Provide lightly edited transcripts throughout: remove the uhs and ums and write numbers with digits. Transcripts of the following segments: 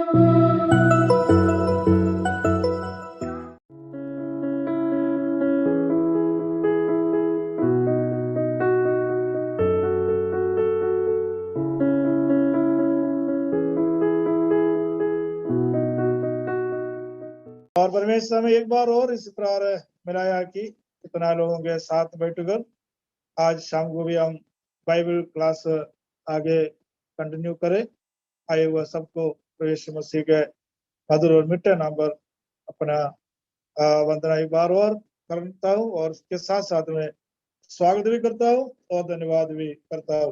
और परमेश्वर हमें एक बार और इस प्रकार मिलाया कि इतना लोगों के साथ बैठकर आज शाम को भी हम बाइबल क्लास आगे कंटिन्यू करें। आए हुआ सबको प्रभु यीशु मसीह के मधुर और मीठे नाम पर अपना वंदना एक बार और करता हूँ और उसके साथ साथ में स्वागत भी करता हूँ और धन्यवाद भी करता हूँ।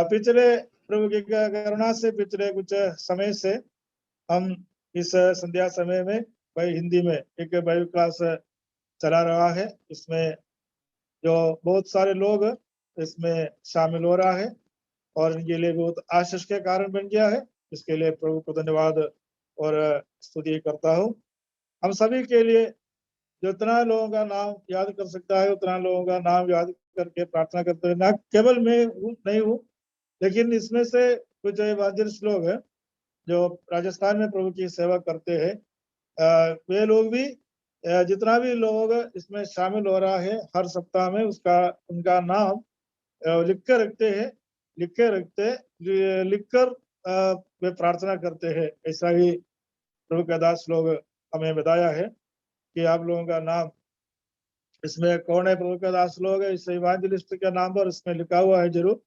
पिछले प्रभु की करुणा से पिछले कुछ समय से हम इस संध्या समय में भाई हिंदी में एक बाइबल क्लास चला रहा है। इसमें जो बहुत सारे लोग इसमें शामिल हो रहा है और इनके लिए बहुत आशीष के कारण बन गया है। इसके लिए प्रभु को धन्यवाद और स्तुति करता हूँ। हम सभी के लिए जितना लोगों का नाम याद कर सकता है उतना लोगों का नाम याद करके प्रार्थना करते हैं। ना केवल मैं नहीं हूँ, लेकिन इसमें से कुछ एवांजलिस्ट लोग हैं जो राजस्थान में प्रभु की सेवा करते हैं। वे लोग भी जितना भी लोग इसमें शामिल हो रहा है हर सप्ताह में उनका नाम लिख कर वे प्रार्थना करते हैं। ऐसा ही प्रभु के दास लोग हमें बताया है कि आप लोगों का नाम इसमें कौन है। प्रभु के दास लोग इस इवांजलिस्ट के नाम पर इसमें लिखा हुआ है, जरूर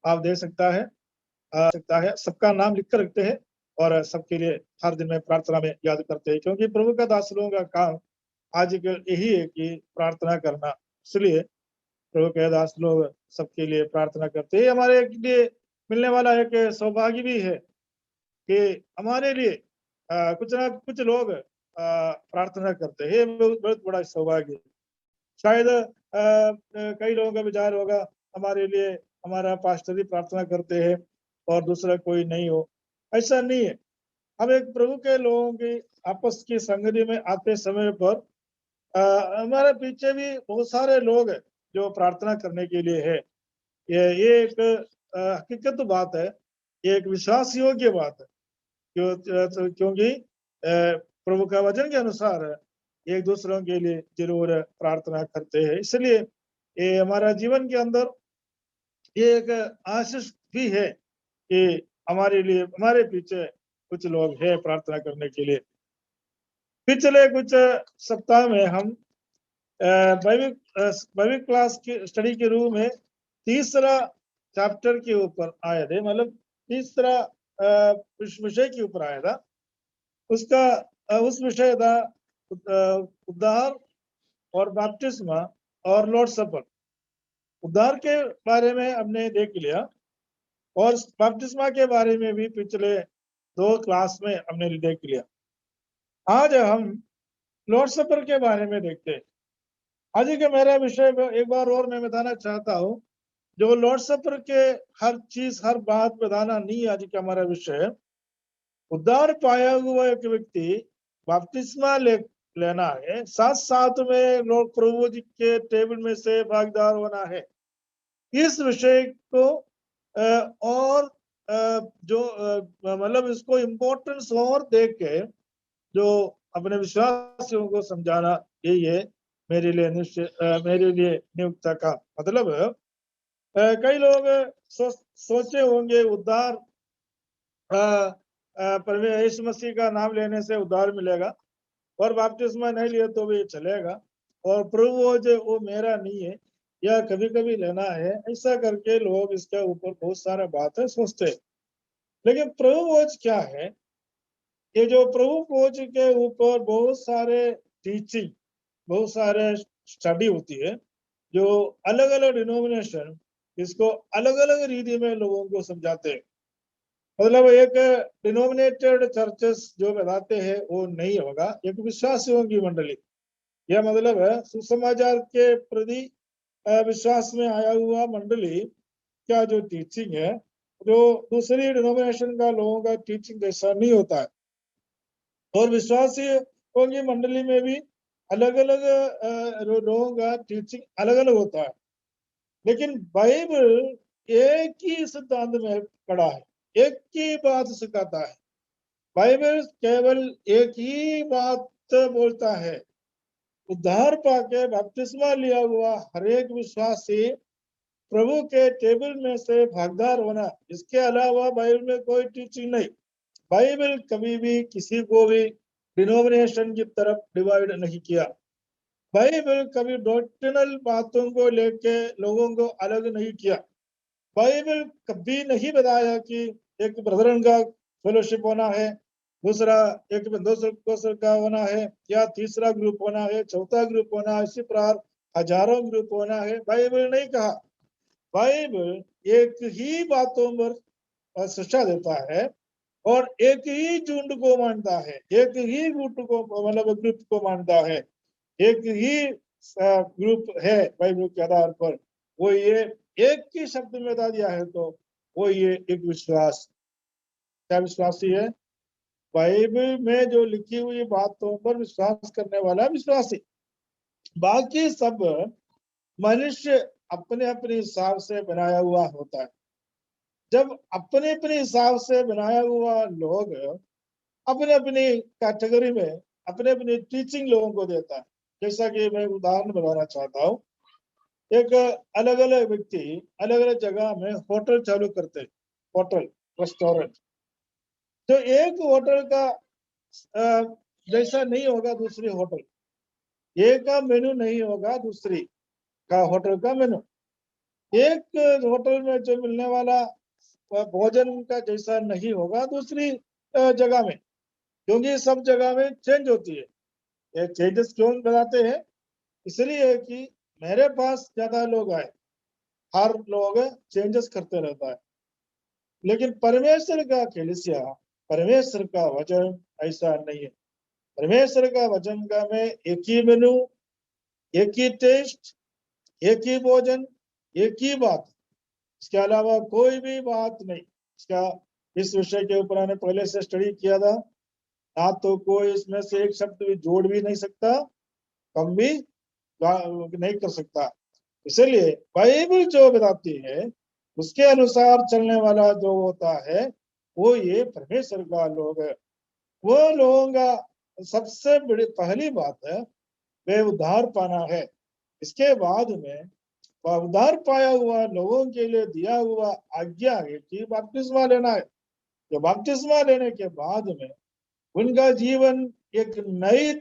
आप दे सकता है। सबका नाम लिख कर रखते हैं और सबके लिए हर दिन में प्रार्थना में याद करते हैं, क्योंकि प्रभु का दास लोगों का काम आज यही है कि प्रार्थना करना। इसलिए प्रभु के दास लोग सबके लिए प्रार्थना करते हैं। हमारे लिए मिलने वाला एक सौभाग्य भी है कि हमारे लिए कुछ ना कुछ लोग प्रार्थना करते हैं। बहुत बड़ा सौभाग्य। शायद कई लोगों का विचार होगा हमारे लिए हमारा पास्टर ही प्रार्थना करते हैं और दूसरा कोई नहीं हो। ऐसा नहीं है। हम एक प्रभु के लोगों की आपस की संगति में आते समय पर हमारे पीछे भी बहुत सारे लोग हैं जो प्रार्थना करने के लिए है। ये एक हकीकत बात है, ये एक विश्वास योग्य बात है। क्योंकि प्रभु का वचन के अनुसार एक दूसरों के लिए जरूर प्रार्थना करते हैं। इसलिए ये हमारा जीवन के अंदर ये एक आशीष भी है कि हमारे लिए हमारे पीछे कुछ लोग हैं प्रार्थना करने के लिए। पिछले कुछ सप्ताह में हम बाइबल क्लास की स्टडी के रूप में तीसरा चैप्टर के ऊपर आए थे, मतलब तीसरा विषय के ऊपर आया था। उस विषय था उद्धार और बपतिस्मा और लॉर्ड सपर। उद्धार के बारे में हमने देख लिया और बपतिस्मा के बारे में भी पिछले 2 क्लास में हमने देख लिया। आज हम लॉर्ड सपर के बारे में देखते हैं। आज का मेरा विषय एक बार और मैं बताना चाहता हूँ, जो लॉर्ड सपर के हर चीज हर बात बताना नहीं आज का हमारा विषय है। उद्धार पाया हुआ एक व्यक्ति बपतिस्मा लेना है, साथ साथ में लॉर्ड प्रभु जी के टेबल में से भागीदार होना है। इस विषय को और जो मतलब इसको इम्पोर्टेंस और देख के जो अपने विश्वासियों को समझाना यही है मेरे लिए नियुक्त का मतलब। कई लोग सोचे होंगे उद्धार परमेश्वर यीशु मसीह का नाम लेने से उद्धार मिलेगा और बपतिस्मा नहीं लिया तो भी चलेगा और प्रभु जो वो मेरा नहीं है या कभी कभी लेना है, ऐसा करके लोग इसके ऊपर बहुत सारा बातें सोचते हैं। लेकिन प्रभु भोज क्या है? ये जो प्रभु भोज के ऊपर बहुत सारे टीचिंग बहुत सारे स्टडी होती है, जो अलग अलग डिनोमिनेशन इसको अलग अलग रीति में लोगों को समझाते हैं। मतलब एक डिनोमिनेटेड चर्चेस जो बताते हैं वो नहीं होगा, एक विश्वासियों की मंडली, यह मतलब है सुसमाचार के प्रति विश्वास में आया हुआ मंडली का जो टीचिंग है जो दूसरी डिनोमिनेशन का लोगों का टीचिंग जैसा नहीं होता है। और विश्वासियों की मंडली में भी अलग अलग लोगों का टीचिंग अलग अलग होता है, लेकिन बाइबल एक ही सिद्धांत में खड़ा है, एक ही बात सिखाता है। बाइबल केवल एक ही बात बोलता है, उद्धार पाके बपतिस्मा लिया हुआ हर एक विश्वासी प्रभु के टेबल में से भागीदार होना। इसके अलावा बाइबल में कोई टीचिंग नहीं। बाइबल कभी भी किसी को भी डिनोमिनेशन की तरफ डिवाइड नहीं किया। बाइबल कभी डॉक्ट्रिनल बातों को लेके लोगों को अलग नहीं किया। बाइबल कभी नहीं बताया कि एक ब्रदरन का फेलोशिप होना है, दूसरा एक दोसर का होना है, या तीसरा ग्रुप होना है, चौथा ग्रुप होना है, इसी प्रकार हजारों ग्रुप होना है। बाइबल नहीं कहा। बाइबल एक ही बातों पर शिक्षा देता है और एक ही झुंड को मानता है, एक ही गुट को मतलब ग्रुप को मानता है, एक ही ग्रुप है बाइबल के आधार पर। वो ये एक ही शब्द में बता दिया है, तो वो ये एक विश्वास। क्या विश्वासी है? बाइबल में जो लिखी हुई बातों पर विश्वास करने वाला विश्वासी। बाकी सब मनुष्य अपने अपने हिसाब से बनाया हुआ होता है। जब अपने अपने हिसाब से बनाया हुआ लोग अपने अपनी कैटेगरी में अपने अपनी टीचिंग लोगों को देता है। जैसा कि मैं उदाहरण बताना चाहता हूँ, एक अलग अलग व्यक्ति अलग अलग जगह में होटल चालू करते हैं, होटल रेस्टोरेंट। तो एक होटल का जैसा नहीं होगा दूसरी होटल, एक का मेनू नहीं होगा दूसरी का होटल का मेनू। एक होटल में जो मिलने वाला भोजन का जैसा नहीं होगा दूसरी जगह में, क्योंकि सब जगह में चेंज होती है। ये चेंजेस क्यों बताते हैं? इसलिए कि मेरे पास ज्यादा लोग आए, हर लोग चेंजेस करते रहता है। लेकिन परमेश्वर का कलीसिया, परमेश्वर का वचन ऐसा नहीं है। परमेश्वर का वचन का में एक ही मेनू, एक ही टेस्ट, एक ही भोजन, एक ही बात। इसके अलावा कोई भी बात नहीं। इसका इस विषय के ऊपर मैंने पहले से स्टडी किया था। ना तो कोई इसमें से एक शब्द भी जोड़ भी नहीं सकता, कम भी नहीं कर सकता। इसलिए बाइबल जो बताती है उसके अनुसार चलने वाला जो होता है वो ये परमेश्वर का लोग है। वो लोगों का सबसे बड़ी पहली बात है वे उद्धार पाना है। इसके बाद में उद्धार पाया हुआ लोगों के लिए दिया हुआ आज्ञा है कि बपतिस्मा लेना है। जो बपतिस्मा लेने के बाद में उनका जीवन एक नई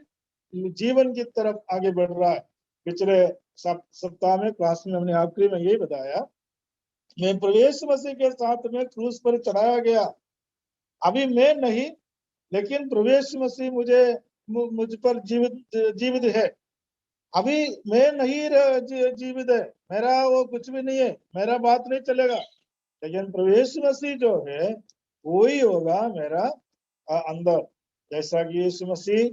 जीवन की तरफ आगे बढ़ रहा है। पिछले सप्ताह में क्लास में हमने आखिरी में यही बताया, मैं प्रवेश मसीह के साथ में क्रूस पर चढ़ाया गया। अभी मैं नहीं, लेकिन प्रवेश मसीह मुझ पर जीवित है। अभी मैं नहीं जीवित है, मेरा वो कुछ भी नहीं है, मेरा बात नहीं चलेगा। लेकिन प्रवेश मसीह जो है वही होगा मेरा अंदर। जैसा कि यीशु मसीह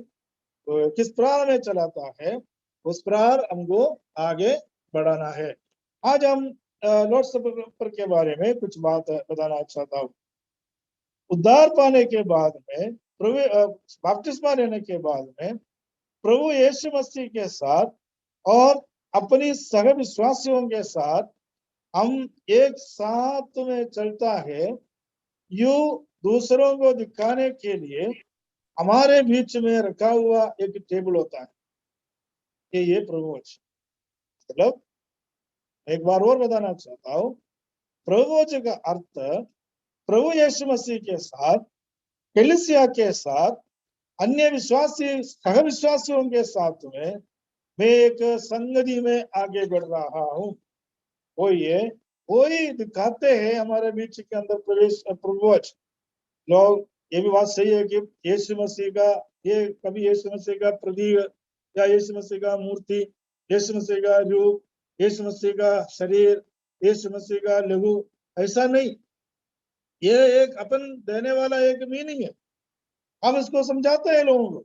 किस प्रकार में चलाता है उस प्रकार हमको आगे बढ़ाना है। आज हम लॉर्ड सपर के बारे में कुछ बात बताना चाहता हूँ। उद्धार पाने के बाद में बपतिस्मा लेने के बाद में प्रभु यीशु मसीह के साथ और अपनी सह विश्वासियों के साथ हम एक साथ में चलता है। यू दूसरों को दिखाने के लिए हमारे बीच में रखा हुआ एक टेबल होता है कि ये प्रभु वचन। मतलब एक बार और बताना चाहता हूँ, प्रभु वचन का अर्थ प्रभु यीशु मसीह के साथ, कलीसिया के साथ, अन्य विश्वासी सह विश्वासियों के साथ में मैं एक संगति में आगे बढ़ रहा हूँ। वो ये वही दिखाते हैं हमारे बीच के अंदर प्रवेश प्रभु वचन। लोग ये भी बात सही है कि यीशु मसीह का ये कभी यीशु मसीह का प्रतीक या यीशु मसीह का मूर्ति, यीशु मसीह का रूप, यीशु मसीह का शरीर, यीशु मसीह का लघु, ऐसा नहीं। ये एक अपन देने वाला एक मीनिंग है। हम इसको समझाते हैं लोगों को,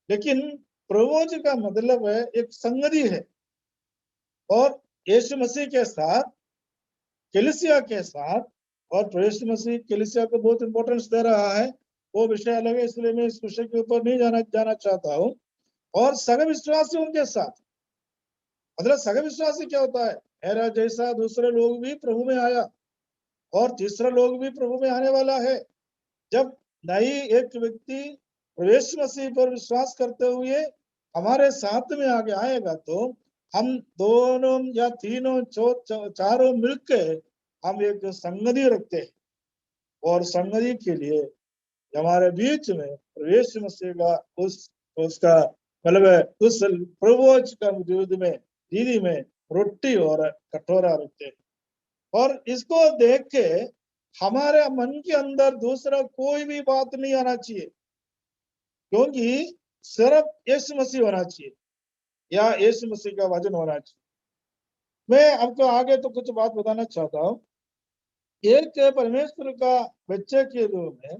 लेकिन प्रभु जी का मतलब है एक संगति है। और यीशु मसीह के साथ, कलीसिया के साथ, और यीशु मसीह कलीसिया को बहुत इंपॉर्टेंस दे रहा है, वो विषय अलग है, इसलिए मैं इस विषय के ऊपर नहीं जाना चाहता हूँ। और सग विश्वासियों के साथ, मतलब सग विश्वासी क्या होता है? मेरा जैसा दूसरे लोग भी प्रभु में आया और तीसरा लोग भी प्रभु में आने वाला है। जब नई एक व्यक्ति प्रवेश मसीह पर विश्वास करते हुए हमारे साथ में आगे आएगा तो हम दोनों या तीनों चारों मिलकर हम एक संगति रखते हैं और संगति के लिए हमारे बीच में प्रवेश मसीह का उसका मतलब उस प्रभुज का विरोध में दीदी में रोटी और कटोरा रखते हैं और इसको देख के हमारे मन के अंदर दूसरा कोई भी बात नहीं आना चाहिए क्योंकि सिर्फ यीशु मसीह होना चाहिए या यीशु मसीह का वचन होना चाहिए। मैं आपको आगे तो कुछ बात बताना चाहता हूँ। एक परमेश्वर का बच्चे के रूप में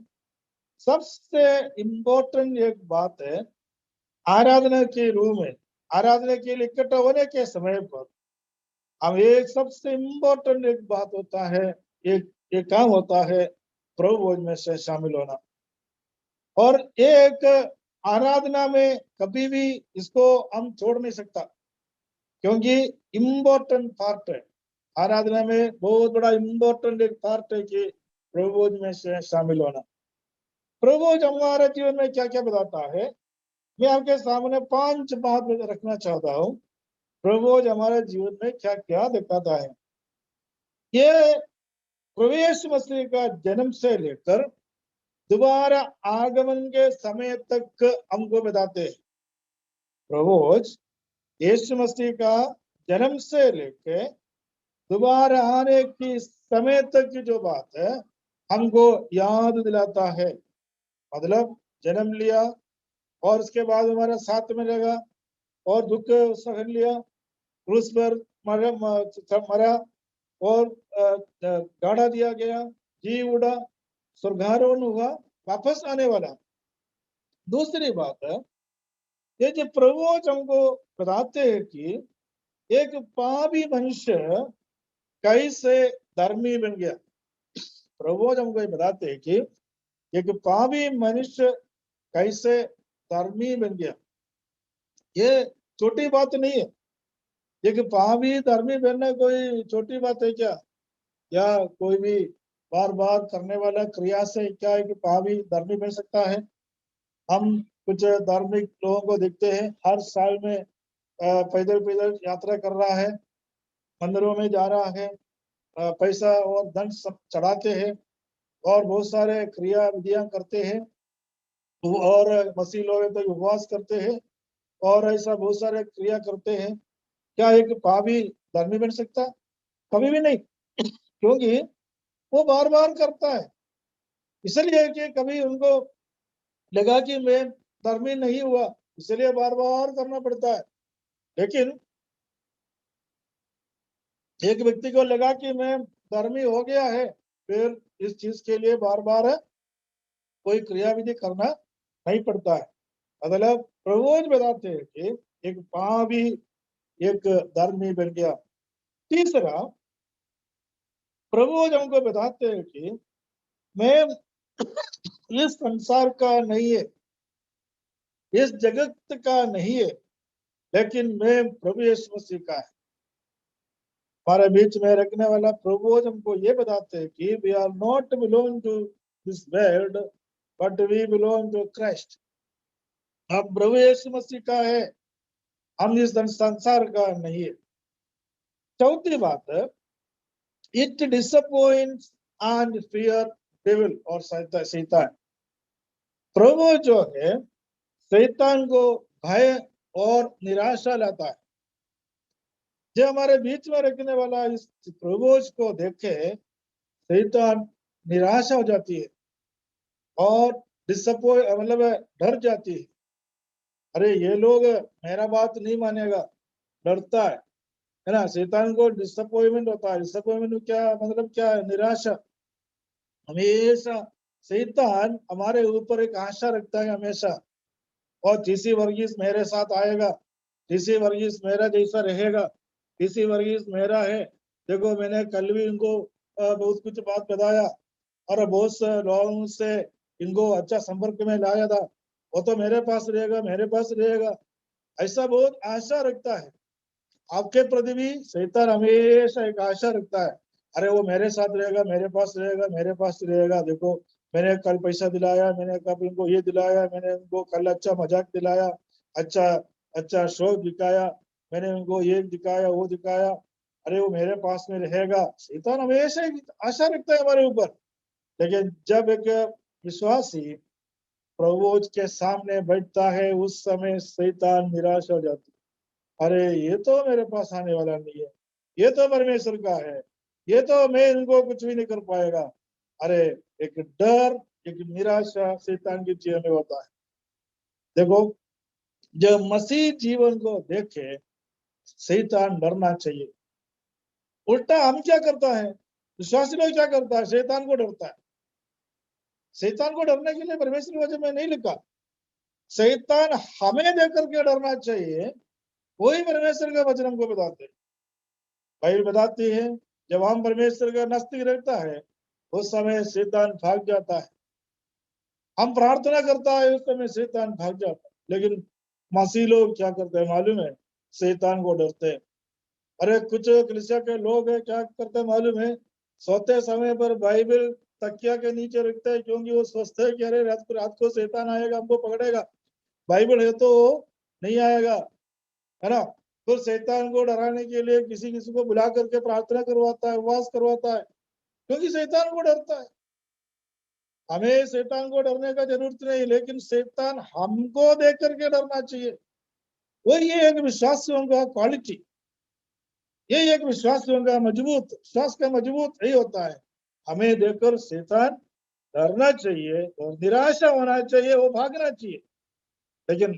सबसे इम्पोर्टेंट एक बात है आराधना के रूप में आराधना के लिए इकट्ठा होने के समय पर हम एक सबसे इम्पोर्टेंट एक बात होता है एक काम होता है प्रभु भोज में से शामिल होना और एक आराधना में कभी भी इसको हम छोड़ नहीं सकता क्योंकि इम्पोर्टेंट पार्ट है आराधना में बहुत बड़ा इम्पोर्टेंट एक पार्ट है कि प्रभु भोज में से शामिल होना। प्रभु भोज हमारे जीवन में क्या क्या बताता है मैं आपके सामने 5 बात रखना चाहता हूँ। प्रभु भोज हमारे जीवन में क्या क्या दिखाता है। ये प्रवेश मसीह का जन्म से लेकर दोबारा आगमन के समय तक हमको बताते हैं। प्रभु भोज यीशु मसीह का जन्म से लेकर दोबारा आने की समय तक की जो बात है हमको याद दिलाता है। मतलब जन्म लिया और उसके बाद हमारा साथ में रहेगा और दुख सहन लिया क्रूस पर मरा और गाड़ा दिया गया जी उड़ा स्वर्गारोहण हुआ वापस आने वाला। दूसरी बात है ये जो प्रभु हमको बताते हैं कि एक पापी मनुष्य कैसे धर्मी बन गया। प्रभु हमको ये बताते हैं कि एक पापी मनुष्य कैसे धर्मी बन गया। ये छोटी बात नहीं है। एक पापी धर्मी बनना कोई छोटी बात है क्या या कोई भी बार बार करने वाला क्रिया से क्या एक पापी धर्मी बन सकता है। हम कुछ धार्मिक लोगों को देखते हैं हर साल में पैदल पैदल यात्रा कर रहा है मंदिरों में जा रहा है पैसा और धन सब चढ़ाते हैं और बहुत सारे क्रिया विधियां करते हैं और मसीह लोग तो उपवास करते हैं और ऐसा बहुत सारे क्रिया करते हैं। क्या एक पापी धर्मी बन सकता? कभी भी नहीं क्योंकि वो बार बार करता है इसलिए कि कभी उनको लगा कि मैं धर्मी नहीं हुआ इसलिए बार बार करना पड़ता है। लेकिन एक व्यक्ति को लगा कि मैं धर्मी हो गया है फिर इस चीज के लिए बार बार कोई क्रिया विधि करना नहीं पड़ता है। मतलब प्रभु बताते हैं कि एक पापी एक धर्मी बन गया। तीसरा प्रभु हमको बताते हैं कि मैं इस संसार का नहीं है इस जगत का नहीं है लेकिन मैं प्रभु यीशु मसीह का है। हमारे बीच में रखने वाला प्रभु हमको ये बताते हैं कि we are not belong to this world but we belong to Christ. हम प्रभु यीशु मसीह का है हम इस संसार का नहीं है। चौथी बात है it disappoints and fear devil और शैतान। प्रभु जो है शैतान को भय और निराशा लाता है। जो हमारे बीच में रखने वाला इस प्रभु को देखे शैतान निराशा हो जाती है और डिसअपॉइंट मतलब डर जाती है। अरे ये लोग मेरा बात नहीं मानेगा डरता है ना। शैतान को डिसअपॉइंटमेंट होता है। डिसअपॉइंटमेंट क्या मतलब क्या है? निराशा। हमेशा शैतान हमारे ऊपर एक आशा रखता है हमेशा और टीसी वर्गीस मेरे साथ आएगा टीसी वर्गीस मेरा जैसा रहेगा टीसी वर्गीस मेरा है। देखो मैंने कल भी इनको बहुत कुछ बात बताया और बहुत से लोगों से इनको अच्छा संपर्क में लाया था वो तो मेरे पास रहेगा ऐसा बहुत आशा रखता है। आपके प्रति भी शैतान हमेशा एक आशा रखता है। अरे वो मेरे साथ रहेगा मेरे पास रहेगा देखो मैंने कल पैसा दिलाया, मैंने कल इनको ये दिलाया, मैंने उनको कल अच्छा मजाक दिलाया, अच्छा अच्छा शो दिखाया, मैंने उनको ये दिखाया वो दिखाया, अरे वो मेरे पास में रहेगा। शैतान हमेशा ही आशा रखता है हमारे ऊपर। लेकिन जब एक विश्वासी प्रभु के सामने बैठता है, उस समय शैतान निराश हो जाती है। अरे ये तो मेरे पास आने वाला नहीं है, ये तो परमेश्वर का है, ये तो मैं इनको कुछ भी नहीं कर पाएगा। अरे एक डर, एक निराशा शैतान के जीवन में होता है। देखो, जब मसीह जीवन को देखे, शैतान डरना चाहिए। उल्टा हम क्या करता है, विश्वासी लोग क्या करता है, शैतान को डरता है। शैतान को डरने के लिए परमेश्वर वचन में नहीं लिखा। शैतान हमें देख करके डरना चाहिए, वही परमेश्वर का वचन हमको बताते हैं। बाइबल बताती है, जब हम परमेश्वर का नजदीक रहता है, उस समय शैतान भाग जाता है। हम प्रार्थना करता है, उस समय शैतान भाग जाता है। लेकिन मसीह लोग क्या करते हैं मालूम है, शैतान को डरते हैं। अरे कुछ कलीसिया के लोग है क्या करते हैं मालूम है, सोते समय पर बाइबल तकिया के नीचे रखते हैं, क्योंकि वो सोचते हैं कि अरे रात को शैतान आएगा, हमको पकड़ेगा। बाइबल है तो नहीं आएगा, है ना। फिर शैतान को डराने के लिए किसी किसी को बुला करके प्रार्थना करवाता है, उपवास करवाता है, क्योंकि शैतान को डरता है। हमें शैतान को डरने का जरूरत नहीं, लेकिन शैतान हमको देख करके डरना चाहिए। वही ये एक विश्वासियों का क्वालिटी, ये एक विश्वासियों का मजबूत, विश्वास का मजबूत यही होता है। हमें देखकर शैतान डरना चाहिए और निराशा होना चाहिए, वो भागना चाहिए। लेकिन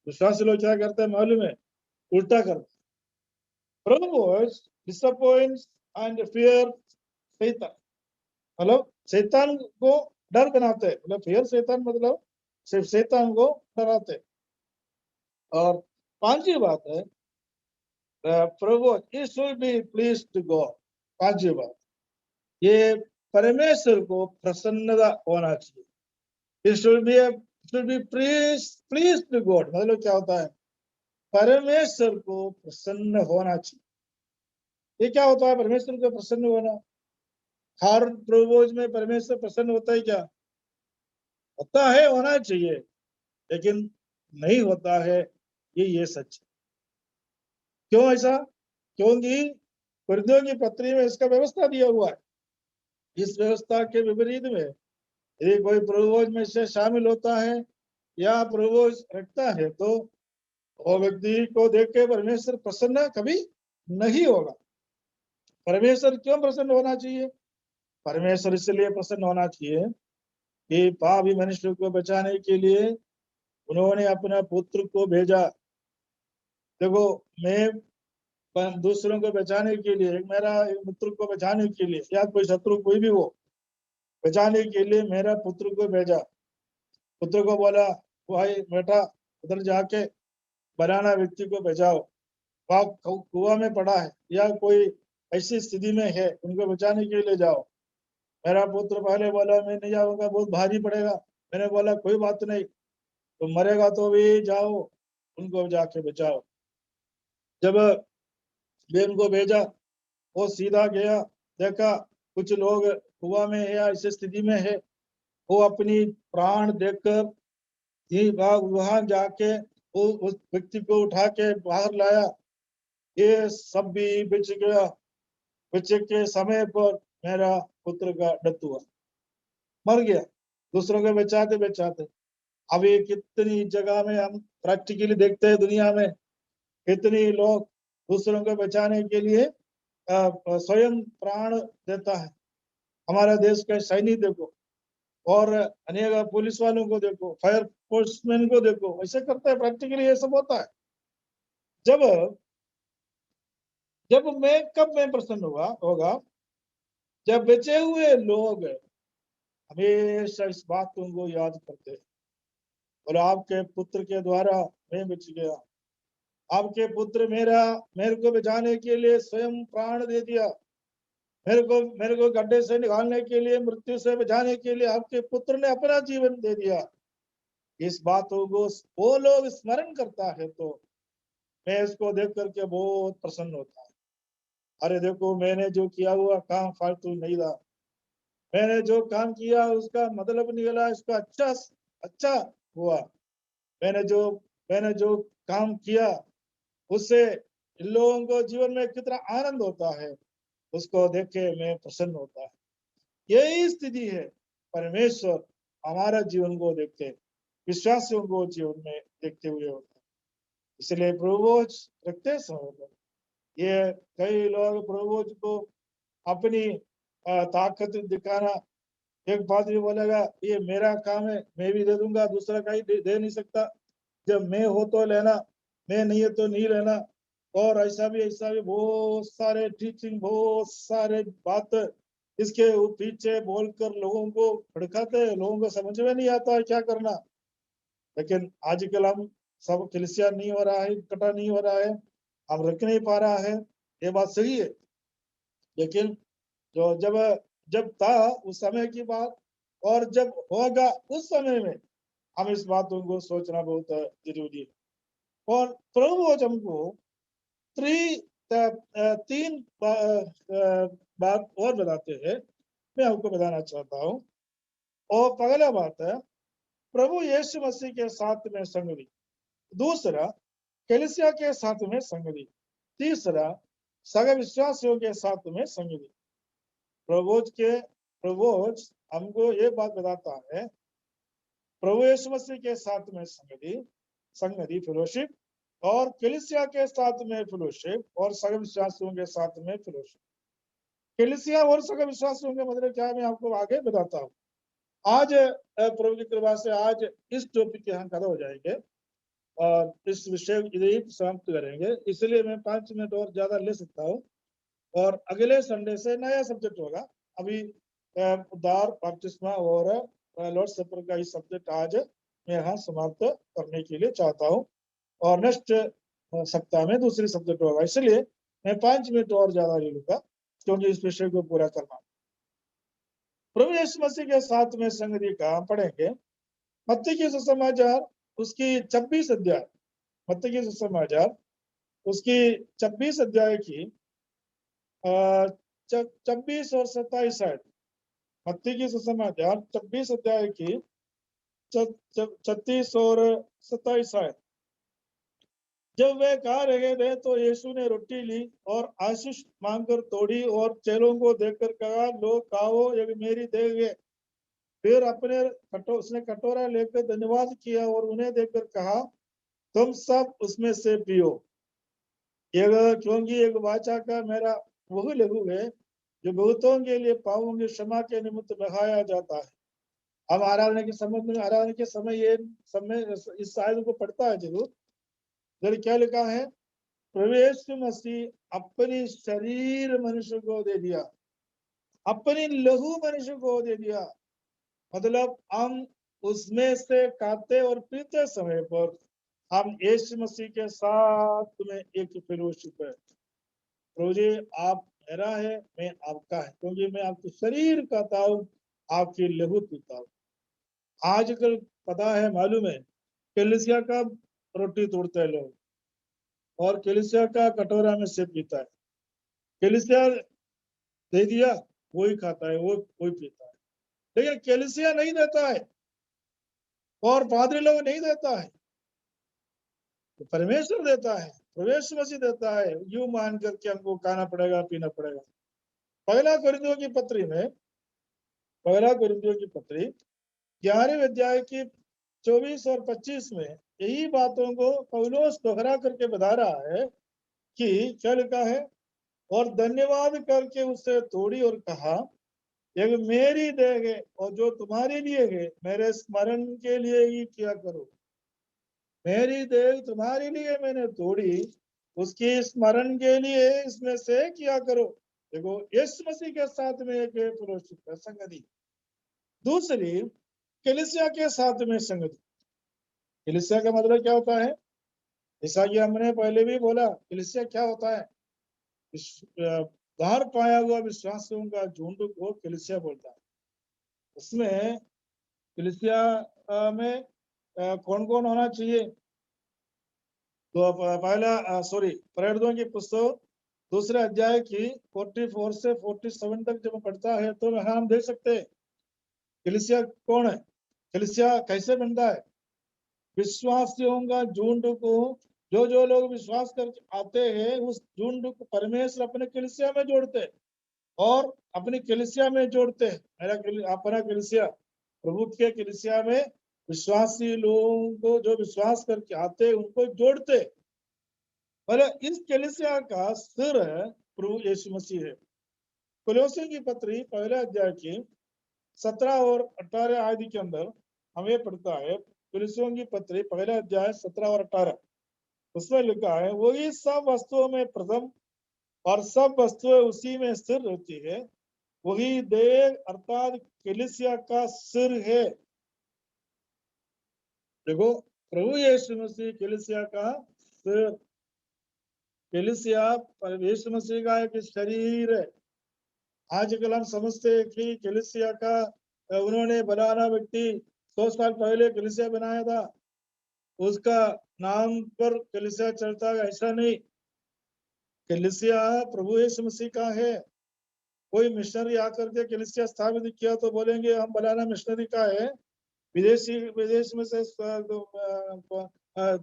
विश्वासी लोग क्या करते हैं मालूम है, उल्टा करते हैं। Proverbs disappoints and fear शैतान, मतलब शैतान को डर बनाते हैं, मतलब फियर शैतान मतलब सिर्फ शैतान को डराते हैं। और पांचवी बात है, प्रभु it should be please to God. पांचवी बात, ये परमेश्वर को प्रसन्नता होना चाहिए। It should be please to God, मतलब क्या होता है, परमेश्वर को प्रसन्न होना चाहिए। ये क्या होता है परमेश्वर को प्रसन्न होना? हर प्रभुज में परमेश्वर प्रसन्न होता है क्या? होता है, होना चाहिए, लेकिन नहीं होता है, ये सच है। क्यों ऐसा? क्योंकि कुरिन्थियों की पत्री में इसका व्यवस्था दिया हुआ है। इस व्यवस्था के विपरीत में यदि कोई प्रभुभोज में से शामिल होता है या प्रभुभोज रखता है, तो वो व्यक्ति को देख के परमेश्वर प्रसन्न कभी नहीं होगा। परमेश्वर क्यों प्रसन्न होना चाहिए? परमेश्वर इसलिए प्रसन्न होना चाहिए कि पापी मनुष्य को बचाने के लिए उन्होंने अपना पुत्र को भेजा। देखो, मैं दूसरों को बचाने के लिए, मेरा पुत्र को बचाने के लिए, या कोई शत्रु कोई भी हो, बचाने के लिए मेरा पुत्र को भेजा। पुत्र को बोला, भाई बेटा उधर जाके बनाना व्यक्ति को बचाओ, वहां कुआं में पड़ा है या कोई ऐसी स्थिति में है, उनको बचाने के लिए जाओ। मेरा पुत्र पहले बोला मैं नहीं जाऊंगा, बहुत भारी पड़ेगा। मैंने बोला कोई बात नहीं, तुम मरेगा तो भी जाओ, उनको जाके बचाओ। जब मैं उनको भेजा, वो सीधा गया, देखा कुछ लोग कुआं में है या ऐसी स्थिति में है, वो अपनी प्राण देकर ही वहां जाके वो उस व्यक्ति को उठा के बाहर लाया। ये सब भी बच गया। बचे के समय पर मेरा पुत्र का डेथ हुआ, मर गया, दूसरों को बचाते बचाते। अब ये कितनी जगह में हम प्रैक्टिकली देखते हैं, दुनिया में कितनी लोग दूसरों को बचाने के लिए स्वयं प्राण देता है। हमारा देश के सैनिक देखो, और अनेक पुलिस वालों को देखो, फायर फोर्समैन को देखो, ऐसे करते हैं, प्रैक्टिकली ये सब होता है। जब जब मैं कब मैं प्रसन्न होगा, जब बचे हुए लोग हमेशा इस बात को याद करते हैं, और आपके पुत्र के द्वारा मैं बच गया, आपके पुत्र मेरे को बचाने के लिए स्वयं प्राण दे दिया, मेरे को गड्ढे से निकालने के लिए, मृत्यु से बचाने के लिए आपके पुत्र ने अपना जीवन दे दिया। इस बातों को वो लोग स्मरण करता है, तो मैं इसको देख करके बहुत प्रसन्न होता है। अरे देखो, मैंने जो किया हुआ काम फालतू नहीं था, मैंने जो काम किया उसका मतलब निकला, इसका अच्छा अच्छा हुआ। मैंने जो काम किया उससे इन लोगों को जीवन में कितना आनंद होता है, उसको देख के मैं प्रसन्न होता है। यही स्थिति है परमेश्वर हमारा जीवन को देखते, विश्वासियों को जीवन में देखते हुए होता है। इसलिए प्रभुभोज रखते समय में ये कई लोग प्रभुभोज को अपनी ताकत दिखाना, एक बात ये बोलेगा ये मेरा काम है, मैं भी दे दूंगा, दूसरा कहीं दे नहीं सकता, जब मैं हो तो लेना, मैं नहीं है तो नहीं लेना। और ऐसा भी बहुत सारे टीचिंग, बहुत सारे बात इसके पीछे बोलकर लोगों को भड़काते हैं, लोगों को समझ में नहीं आता है क्या करना। लेकिन आजकल हम सब कलीसिया नहीं हो रहा है, इकट्ठा नहीं हो रहा है, हम रख नहीं पा रहा है, ये बात सही है। लेकिन जो जब जब था उस समय की बात, और जब होगा उस समय में हम इस बातों को सोचना बहुत जरूरी है। और प्रभु हमको तीन बात और बताते हैं, मैं आपको बताना चाहता हूँ। और पहला बात है प्रभु यीशु मसीह के साथ में संगति, दूसरा कलीसिया के साथ में संगति, तीसरा सगे विश्वासियों के साथ में संगति। प्रभुज हमको ये बात बताता है, प्रभु यीशु मसीह के साथ में संगति फेलोशिप, और कलीसिया के साथ में फेलोशिप, और सगे विश्वासियों के साथ में फेलोशिप। कलीसिया और सगे विश्वासियों के मतलब क्या है, मैं आपको आगे बताता हूँ। आज प्रभु की कृपा से आज इस टॉपिक के हम खत्म हो जाएंगे और इस विषय यही समाप्त करेंगे, इसलिए मैं 5 मिनट और ज्यादा ले सकता हूँ। और अगले संडे से नया सब्जेक्ट होगा। अभी उद्धार, बपतिस्मा और लॉर्ड सपर का ही सब्जेक्ट आज मैं यहाँ समाप्त करने के लिए चाहता हूँ, और नेक्स्ट सप्ताह में दूसरी सब्जेक्ट होगा, इसलिए मैं 5 मिनट और ज्यादा ले लूंगा क्योंकि इस विषय को पूरा करना। प्रभु यीशु मसीह के साथ में संगति का पढ़ेंगे मत्ती की सुसमाचार उसकी 26 अध्याय, मत्ती की सुसमाचार उसकी 26 अध्याय की 26 और 27 आयत। मत्ती की सुसमाचार 26 अध्याय की 36 और 27 आयत। जब वे खा रहे थे तो यीशु ने रोटी ली और आशीष मांगकर तोड़ी और चेलों को देखकर कहा, लो खाओ, ये मेरी देह है। फिर उसने कटोरा लेकर धन्यवाद किया और उन्हें देखकर कहा, तुम सब उसमें से पियो, क्योंकि एक वाचा का मेरा वह लहू है जो बहुतों के लिए पापों की क्षमा के निमित्त बहाया जाता है। हम आराधना के समय ये समय इस आयत को पढ़ता है जरूर। इधर क्या लिखा है, प्रभु यीशु मसीह अपनी शरीर मनुष्य को दे दिया, अपनी लहू मनुष्य को दे दिया। मतलब हम उसमें से खाते और पीते समय पर हम यीशु मसीह के साथ में एक फेलोशिप है। प्रभु जी आप मेरा है, मैं आपका है, क्योंकि मैं आपके शरीर खाता हूँ, आपकी लहू पीता हूँ। आजकल पता है, मालूम है, कलीसिया का रोटी तोड़ते हैं लोग और कलीसिया का कटोरा में से पीता है। कलीसिया दे दिया वही खाता है, वो वही पीता है, लेकिन कलीसिया नहीं देता है और पादरी लोग नहीं देता है, तो परमेश्वर देता है, प्रवेश मसीह देता है। यूं मान करके हमको खाना पड़ेगा, पीना पड़ेगा। पहला कोरिन्थियों की पत्री 11वें अध्याय की 24 और 25 में यही बातों को पौलुस दोहरा करके बता रहा है कि क्या लिखा है, और धन्यवाद करके उससे तोड़ी और कहा, यह मेरी देह है और जो तुम्हारे लिए है, मेरे स्मरण के लिए ही किया करो। मेरी देह तुम्हारे लिए मैंने तोड़ी, उसकी स्मरण के लिए इसमें से किया करो। देखो, यीशु मसीह के साथ में एक फेलोशिप है, संगति। दूसरी, कलीसिया के साथ में संगति। कलीसिया का मतलब क्या होता है, जैसा कि हमने पहले भी बोला, कलीसिया क्या होता है, बाहर पाया हुआ विश्वासियों का झुंड को कलीसिया बोलता है। उसमें कलीसिया में कौन कौन होना चाहिए, तो पहला प्रेरितों की पुस्तक दूसरे अध्याय की 44 से 47 तक जब पढ़ता है तो यहाँ हम देख सकते हैं कलीसिया कौन है, कलीसिया कैसे बनता है। विश्वासियों का झुंड को, जो जो लोग विश्वास कर आते हैं उस झुंड को परमेश्वर अपने कलीसिया में जोड़ते हैं और अपनी कलीसिया में जोड़ते हैं। अपना कलीसिया, प्रभु के कलीसिया में विश्वासी लोगों को जो विश्वास करके आते हैं उनको जोड़ते। बोले इस कलीसिया का सिर है प्रभु यीशु मसीह है। कोलोसियों की पत्री पहले अध्याय की 17 और 18 आदि के अंदर हमें पढ़ता है, कोलोसियों की पत्री पहला अध्याय 17 और 18, उसमें लिखा है वही सब वस्तुओं में प्रथम और सब वस्तुएं उसी में स्थिर रहती है, वही देह अर्थात कलीसिया का सिर है। देखो प्रभु यीशु मसीह कलीसिया का सिर, कलीसिया यीशु मसीह का एक शरीर है। आजकल हम समझते हैं कि कलीसिया का उन्होंने बनाना व्यक्ति 100 साल पहले कलीसिया बनाया था, उसका नाम पर कलीसिया चलता है, ऐसा नहीं। कलीसिया प्रभु यीशु मसीह का है। कोई मिशनरी आकर के कलीसिया स्थापित किया तो बोलेंगे हम बनाना मिशनरी का है, विदेश में से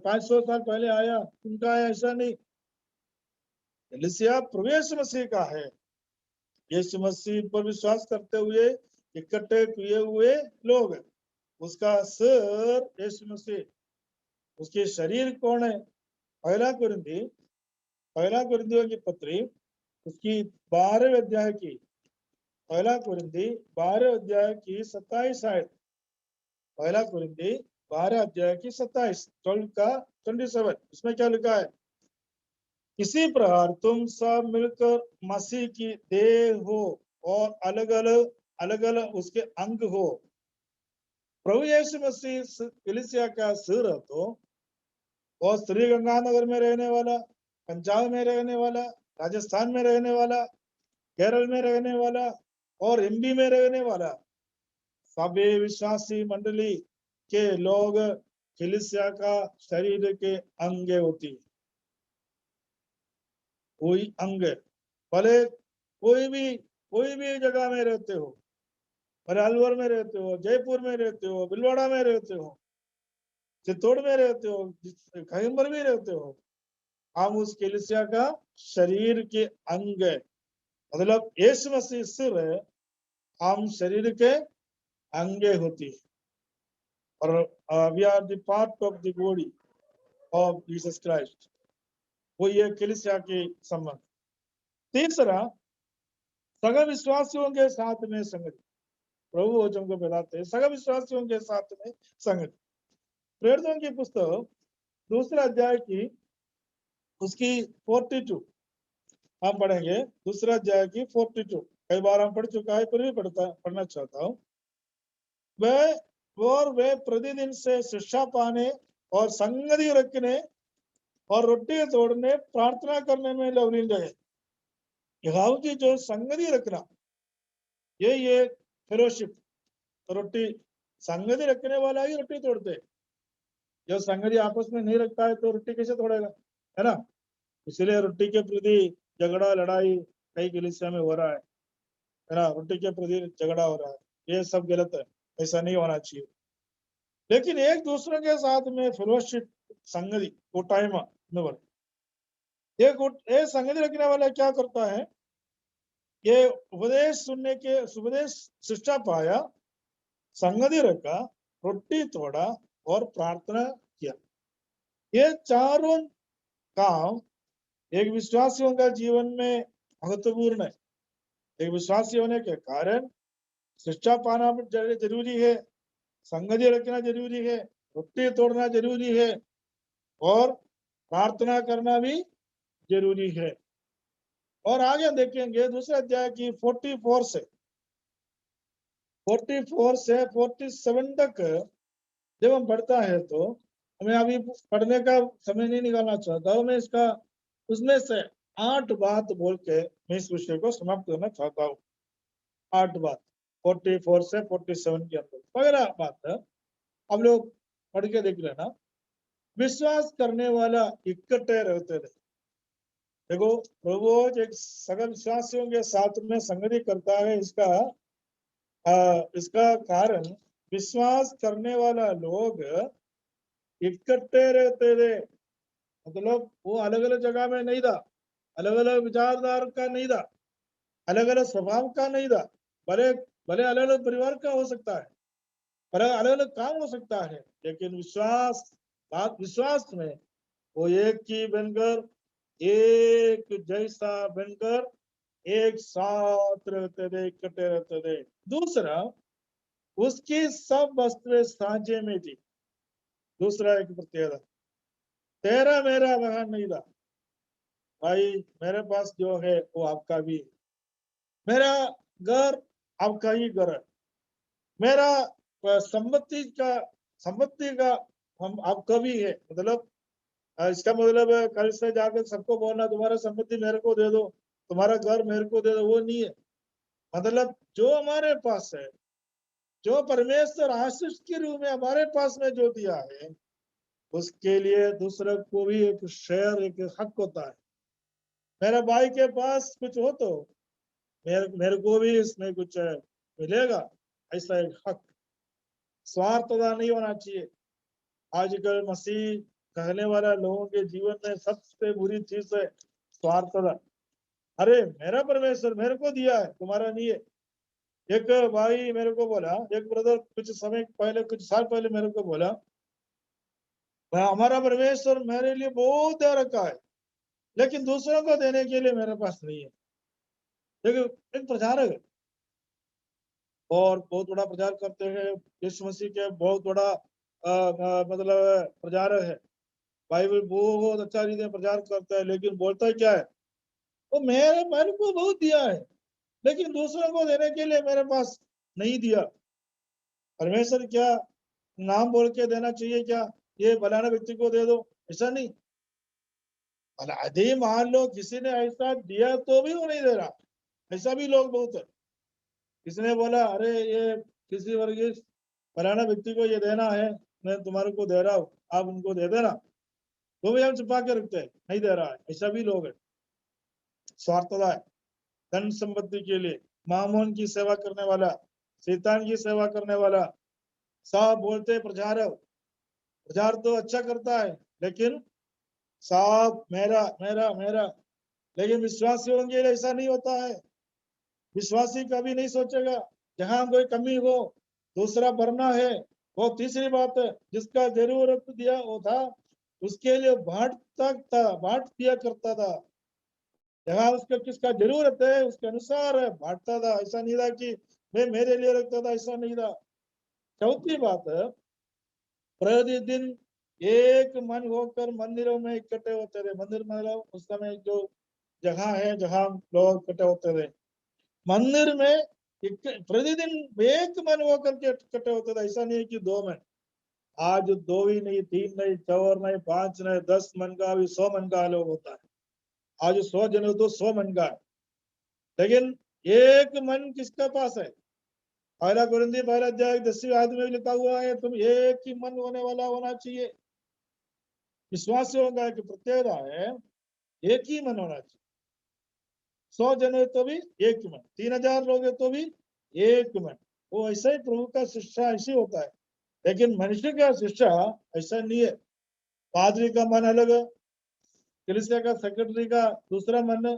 500 साल पहले आया उनका है, ऐसा नहीं। कलीसिया प्रभु यीशु मसीह का है। यीशु मसीह पर विश्वास करते हुए इकट्ठे किए हुए लोग, उसका सिर यीशु मसीह, उसके शरीर कौन है। पहला कुरिन्थियों की पत्री उसकी 12वें अध्याय की, पहला कुरिन्थी 12 अध्याय की 27 आयत, पहला कुरिन्थी 12 अध्याय की 27, 12 का 27, इसमें क्या लिखा है, इसी प्रकार तुम सब मिलकर मसीह की देह हो और अलग अलग उसके अंग हो। प्रभु यीशु मसीह कलीसिया का सिर है तो और श्री गंगानगर में रहने वाला, पंजाब में रहने वाला, राजस्थान में रहने वाला, केरल में रहने वाला और एमपी में रहने वाला सभी विश्वासी मंडली के लोग कलीसिया का शरीर के अंग होती है। कोई अंग, भले कोई भी जगह में रहते हो, भले अलवर में रहते हो, जयपुर में रहते हो, भिलवाड़ा में रहते हो, चित्तौड़ में रहते हो, कहीं पर भी रहते हो, हम उस कलीसिया का शरीर के अंग है। मतलब यीशु मसीह सिर है, हम शरीर के अंगे होती है और we are the part of the body of Jesus Christ. वो ये कलीसिया के संबंध। तीसरा, सगा विश्वासियों के साथ में संगति। प्रभु वचन को बताते हैं सगा विश्वासियों के साथ में संगति। प्रेरितों की पुस्तक दूसरा अध्याय की उसकी 42 हम पढ़ेंगे, दूसरा अध्याय की 42 कई बार हम पढ़ चुका है फिर भी पढ़ना चाहता हूँ। वे प्रतिदिन से शिक्षा पाने और संगति रखने और रोटी तोड़ने प्रार्थना करने में लवलीन रहे। यहोवा की जो संगति रखना, ये फेलोशिप, रोटी संगति रखने वाला ही रोटी तोड़ते। जो संगति आपस में नहीं रखता है तो रोटी कैसे तोड़ेगा, है ना। इसलिए रोटी के प्रति झगड़ा लड़ाई कई कलीसिया में हो रहा है ना, रोटी के प्रति झगड़ा हो रहा है, ये सब गलत है, ऐसा नहीं होना चाहिए। लेकिन एक दूसरे के साथ में फेलोशिप, संगति, कोटाइमा नवर, ये संगति रखने वाला क्या करता है, ये उपदेश सुनने के उपदेश शिक्षा पाया, संगति रखा, रोटी तोड़ा और प्रार्थना किया। ये चारों काम एक विश्वासियों का जीवन में महत्वपूर्ण है। एक विश्वासी होने के कारण शिक्षा पाना जरूरी है, संगति रखना जरूरी है, रोटी तोड़ना जरूरी है और प्रार्थना करना भी जरूरी है। और आगे देखेंगे दूसरे अध्याय की 44 से 47 तक जब हम पढ़ता है तो हमें अभी पढ़ने का समय नहीं निकालना चाहता हूँ मैं, इसका उसमें से 8 बात बोल के मैं इस विषय को समाप्त करना चाहता हूँ। 8 बात 44 से 47 के अंदर। पहला बात है, हम लोग पढ़ के देख लेना, विश्वास करने वाला इकट्ठे रहते थे। देखो, प्रभु एक सगल विश्वासियों के साथ में संगति करता है। इसका कारण विश्वास करने वाला लोग इकट्ठे रहते थे। मतलब वो अलग अलग जगह में नहीं था, अलग अलग विचारधारा का नहीं था, अलग अलग स्वभाव का नहीं था। भले भले अलग अलग परिवार का हो सकता है, अलग अलग काम हो सकता है, लेकिन विश्वास में वो एक ही बनकर, एक जैसा बनकर एक साथ रहते थे, इकट्ठे रहते थे। दूसरा, उसकी सब वस्तुएं साझे में थी। दूसरा एक प्रत्येकता, तेरा मेरा वहां नहीं था। भाई मेरे पास जो है वो आपका भी है, मेरा घर आपका ही घर है, मेरा संपत्ति का हम आपका भी है। मतलब इसका मतलब है कल से जाकर सबको बोलना तुम्हारा संपत्ति मेरे को दे दो, तुम्हारा घर मेरे को दे दो, वो नहीं है। मतलब जो हमारे पास है, जो परमेश्वर आशीष के रूप में हमारे पास में जो दिया है, उसके लिए दूसरे को भी एक शेयर, एक हक होता है। मेरे भाई के पास कुछ हो तो मेरे को भी इसमें कुछ मिलेगा, ऐसा एक हक। स्वार्थता नहीं होना चाहिए। आजकल मसीह कहने वाला लोगों के जीवन में सबसे बुरी चीज है स्वार्थता। अरे मेरा परमेश्वर मेरे को दिया है, तुम्हारा नहीं है। एक भाई मेरे को बोला, एक ब्रदर कुछ समय पहले, कुछ साल पहले मेरे को बोला, हमारा परमेश्वर मेरे लिए बहुत दे रखा है, लेकिन दूसरों को देने के लिए मेरे पास नहीं है। देखो, एक प्रचारक है और बहुत बड़ा प्रचार करते हैं, यीशु मसीह के बहुत बड़ा मतलब प्रचारक है। बाइबल बहुत अच्छा रीति में प्रचार करता है, लेकिन बोलता है क्या है, वो मेरे को बहुत दिया है, लेकिन दूसरों को देने के लिए मेरे पास नहीं दिया। परमेश्वर क्या नाम बोल के देना चाहिए क्या, ये फलाना व्यक्ति को दे दो, ऐसा नहीं। यदि मान लो किसी ने ऐसा दिया तो भी वो नहीं दे रहा, ऐसा भी लोग बहुत है। किसी ने बोला अरे ये किसी वर्गीय फलाना व्यक्ति को ये देना है, मैं तुम्हारे को दे रहा हूँ, आप उनको दे देना, तो भी हम छुपा के रखते हैं, नहीं दे रहा है, ऐसा भी लोग है। स्वार्थता है, धन संपत्ति के लिए, मामून की सेवा करने वाला, शैतान की सेवा करने वाला। सब बोलते प्रचार तो अच्छा करता है, लेकिन सब मेरा मेरा मेरा। लेकिन विश्वासियों के लिए ऐसा नहीं होता है। विश्वासी कभी नहीं सोचेगा जहां कोई कमी हो दूसरा भरना है। वो तीसरी बात है, जिसका जरूरत दिया वो था उसके लिए बांट दिया करता था। जहाँ उसका किसका जरूरत है उसके अनुसार बांटता था। ऐसा नहीं था कि मैं मेरे लिए रखता था, ऐसा नहीं था। चौथी बात है, प्रतिदिन एक मन होकर मंदिरों में इकट्ठे होते थे। मंदिर मतलब उस समय जो जगह है जहाँ लोग इकट्ठे होते थे, मंदिर में प्रतिदिन एक मन होकर के इकट्ठे होते थे। ऐसा नहीं है कि 2 मन, आज 2 ही नहीं, 3 नहीं, 4 नहीं, 5 नहीं, 10 मन का भी 100 मन का लोग होता है। आज 100 जन हो तो 100 मन का है, लेकिन एक मन किसका पास है। पहला कुरिन्थी पहला अध्याय 10वीं आयत में लिखा हुआ है, तुम एक ही मन होने वाला होना चाहिए। विश्वासियों का एक प्रत्येकता है, एक ही मन होना चाहिए। 100 जन है तो भी एक मन, 3000 लोग है तो भी एक मन। वो ऐसा ही प्रभु का शिक्षा ऐसे होता है। लेकिन मनुष्य का शिक्षा ऐसा नहीं है। पादरी का मन अलग है, कलीसिया का सेक्रेटरी का दूसरा मन है,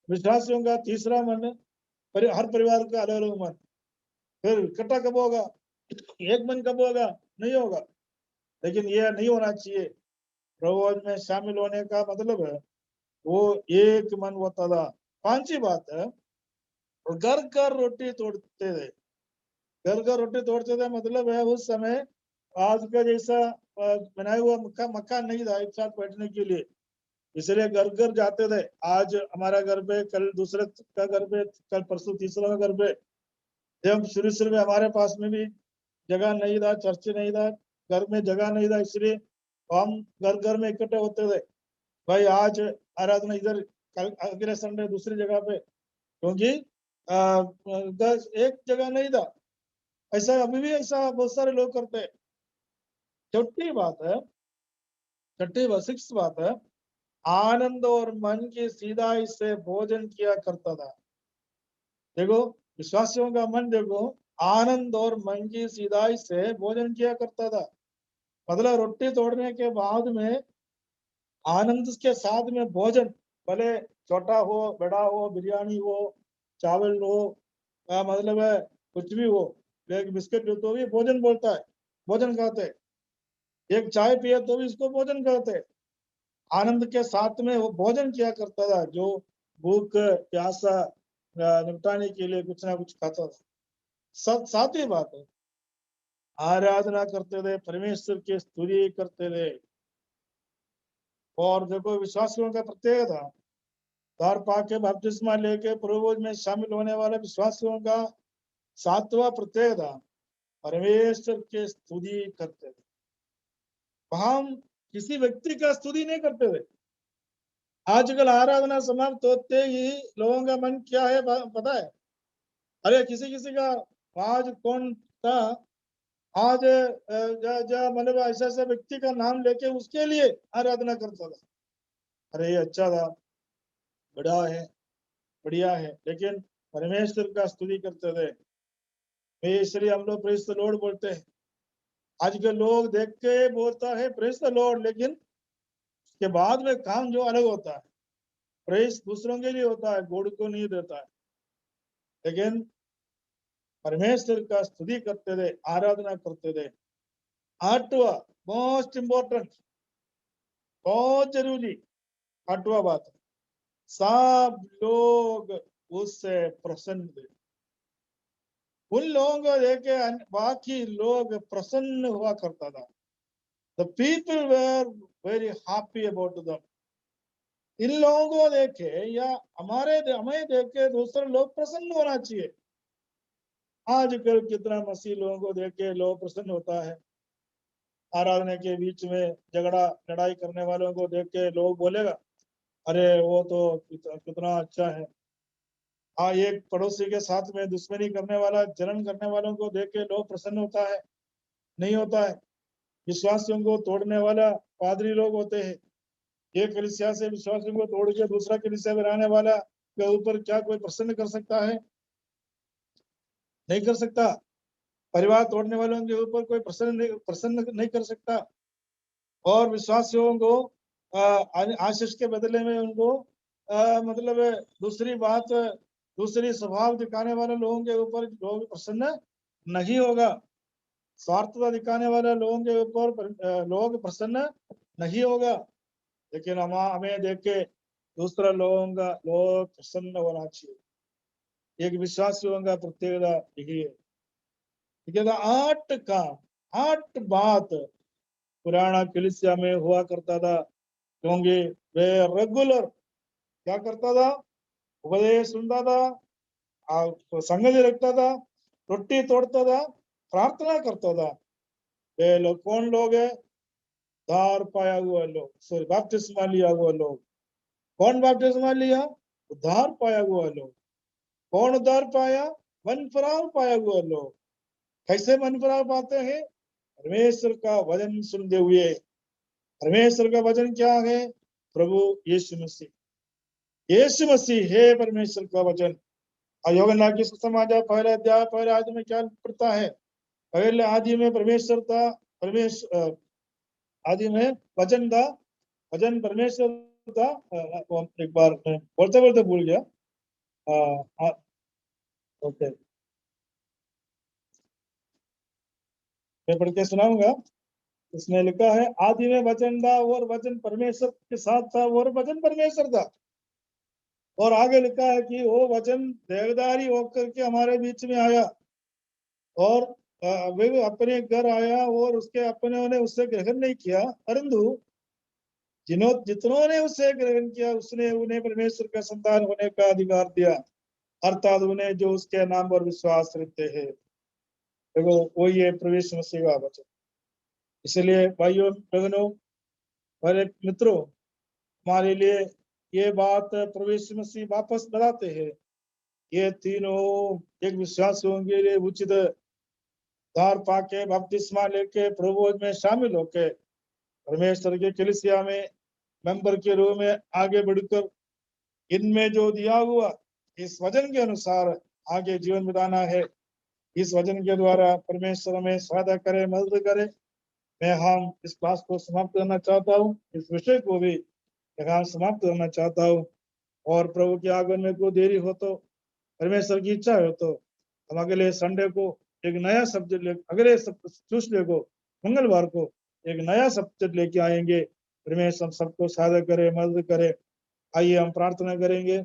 विश्वासियों का तीसरा मन है, हर परिवार का अलग अलग मन। फिर इकट्ठा कब होगा, एक मन कब होगा, नहीं होगा। लेकिन यह नहीं होना चाहिए। प्रभु में शामिल होने का मतलब है वो एक मन होता था। पांचवी बात है, घर घर रोटी तोड़ते थे। घर घर रोटी तोड़ते थे मतलब है उस समय आज का जैसा बनाया हुआ मकान नहीं था एक साथ बैठने के लिए, इसलिए घर घर जाते थे। आज हमारा घर पे, कल दूसरे का घर पे, कल परसों तीसरा का घर पे। जब शुरू में हमारे पास में भी जगह नहीं था, चर्च नहीं था, घर में जगह नहीं था, इसलिए हम घर घर में इकट्ठे होते थे। भाई आज आराधना इधर, कल अगले संडे दूसरी जगह पे, क्योंकि एक जगह नहीं था। ऐसा अभी भी ऐसा बहुत सारे लोग करते हैं। छठी बात है, 6th बात है, आनंद और मन की सीधाई से भोजन किया करता था। देखो, विश्वासियों का मन देखो, आनंद और मन की सीधाई से भोजन किया करता था। मतलब रोटी तोड़ने के बाद में आनंद के साथ में भोजन, भले छोटा हो बड़ा हो, बिरयानी हो, चावल हो, मतलब है कुछ भी हो, एक बिस्किट हो तो भी भोजन बोलता है, भोजन कहते। एक चाय पिए तो भी इसको भोजन कहते। आनंद के साथ में वो भोजन किया करता था, जो भूख प्यासा निपटाने के लिए कुछ ना कुछ खाता था। साथ ही बात है, आराधना करते थे, परमेश्वर की स्तुति करते थे। और देखो, विश्वासियों का प्रत्येक था, द्वार पाके बपतिस्मा लेके प्रभु में शामिल होने वाले विश्वासियों का सातवां प्रत्येक था, परमेश्वर की स्तुति करते थे। हम किसी व्यक्ति का स्तुति नहीं करते थे। आजकल आराधना समाप्त होते ही लोगों का मन क्या है पता है? अरे किसी किसी का आज कौन था, आज मतलब ऐसे ऐसे व्यक्ति का नाम लेके उसके लिए आराधना करता था। अरे ये अच्छा था, बड़ा है, बढ़िया है, लेकिन परमेश्वर का स्तुति करते थे। इसलिए हम लोग प्रेज द लॉर्ड बोलते हैं। आज के लोग देख के बोलता है प्रेज द लॉर्ड, लेकिन उसके बाद में काम जो अलग होता है। प्रेज दूसरों के लिए होता है, गॉड को नहीं देता है। लेकिन परमेश्वर का स्तुति करते थे, आराधना करते थे। आठवां मोस्ट इंपॉर्टेंट, बहुत जरूरी आठवां बात, सब लोग उससे प्रसन्न थे। उन लोगों को देखे बाकी लोग प्रसन्न हुआ करता था। The people were very happy about them. इन लोगों को देखे या हमें देख के दूसरे लोग प्रसन्न होना चाहिए। आजकल कितना मसीह लोगों को देख के लोग प्रसन्न होता है। आराधना के बीच में झगड़ा लड़ाई करने वालों को देख के लोग बोलेगा, अरे वो तो कितना अच्छा है। हाँ, एक पड़ोसी के साथ में दुश्मनी करने वाला, जलन करने वालों को देख के लोग प्रसन्न होता है? नहीं होता है। विश्वासियों को तोड़ने वाला पादरी लोग होते हैं। एक कलीसिया से विश्वासियों को तोड़ के दूसरा कलीसिया में रहने वाला के ऊपर क्या कोई प्रसन्न कर सकता है? नहीं कर सकता। परिवार तोड़ने वालों के ऊपर कोई प्रसन्न नहीं कर सकता। और विश्वासियों को आशीष के बदले में उनको मतलब दूसरी बात, दूसरी स्वभाव दिखाने वाले लोगों के ऊपर लोग प्रसन्न नहीं होगा। स्वार्थता दिखाने वाले लोगों के ऊपर लोग प्रसन्न नहीं होगा। लेकिन हमें देख के दूसरा लोग प्रसन्न होना चाहिए। एक विश्वासियों का प्रत्येकता यही है। ठीक है, 8 बात पुराना कलीसिया में हुआ करता था, क्योंकि वे रेगुलर क्या करता था? उपदेश सुनता था, संगति रखता था, रोटी तोड़ता था, प्रार्थना करता था। वे लोग कौन लोग है? उद्धार पाया हुआ लोग, सॉरी बपतिस्मा लिया हुआ लोग। कौन बपतिस्मा लिया? उद्धार पाया हुआ लोग। कौन उद्धार पाया? मन फराव पाया हुआ लोग। कैसे मन फराव पाते हैं? परमेश्वर का वचन सुनते हुए। परमेश्वर का वचन क्या है? प्रभु यीशु मसीह। यीशु मसीह है परमेश्वर का वचन। यूहन्ना की सुसमाचार पहले अध्याय पहले आदि में क्या पढ़ता है? पहले आदि में परमेश्वर था, परमेश्वर आदि में वचन था, वचन परमेश्वर था। एक बार बोलते बोलते भूल गया। ओके, मैं पढ़ के सुनाऊंगा। उसने लिखा है, आदि में वचन था और वचन परमेश्वर के साथ था और वचन परमेश्वर था। और आगे लिखा है कि वो वचन देहधारी होकर के हमारे बीच में आया और वे अपने घर आया और उसके अपने ने उससे ग्रहण नहीं किया, परंतु जितनों ने उससे ग्रहण किया उसने उन्हें परमेश्वर का संतान होने का अधिकार दिया, अर्थात उन्हें जो उसके नाम पर विश्वास रखते हैं। देखो, वही है प्रवेश मसीह का वचन। इसलिए भाइयों बहनों, मेरे मित्रों, हमारे लिए ये बात प्रवेश मसीह वापस बताते हैं। ये तीनों एक विश्वासियों के लिए उचित उद्धार पाके बपतिस्मा लेके प्रभु में शामिल होके परमेश्वर के कलीसिया में मेंबर के रूप में आगे बढ़कर इनमें जो दिया हुआ इस वचन के अनुसार आगे जीवन बिताना है। इस वचन के द्वारा परमेश्वर हमें सहायता करे, मदद करे। मैं हम इस क्लास को समाप्त करना चाहता हूँ, इस विषय को भी यहाँ समाप्त करना चाहता हूँ। और प्रभु के आगमन में कोई देरी हो तो, परमेश्वर की इच्छा हो तो हम अगले संडे को एक नया सब्जेक्ट अगले ट्यूसडे को, मंगलवार को एक नया सब्जेक्ट लेके आएंगे। परमेश्वर सबको सहायता करे, मदद करे। आइए हम प्रार्थना करेंगे।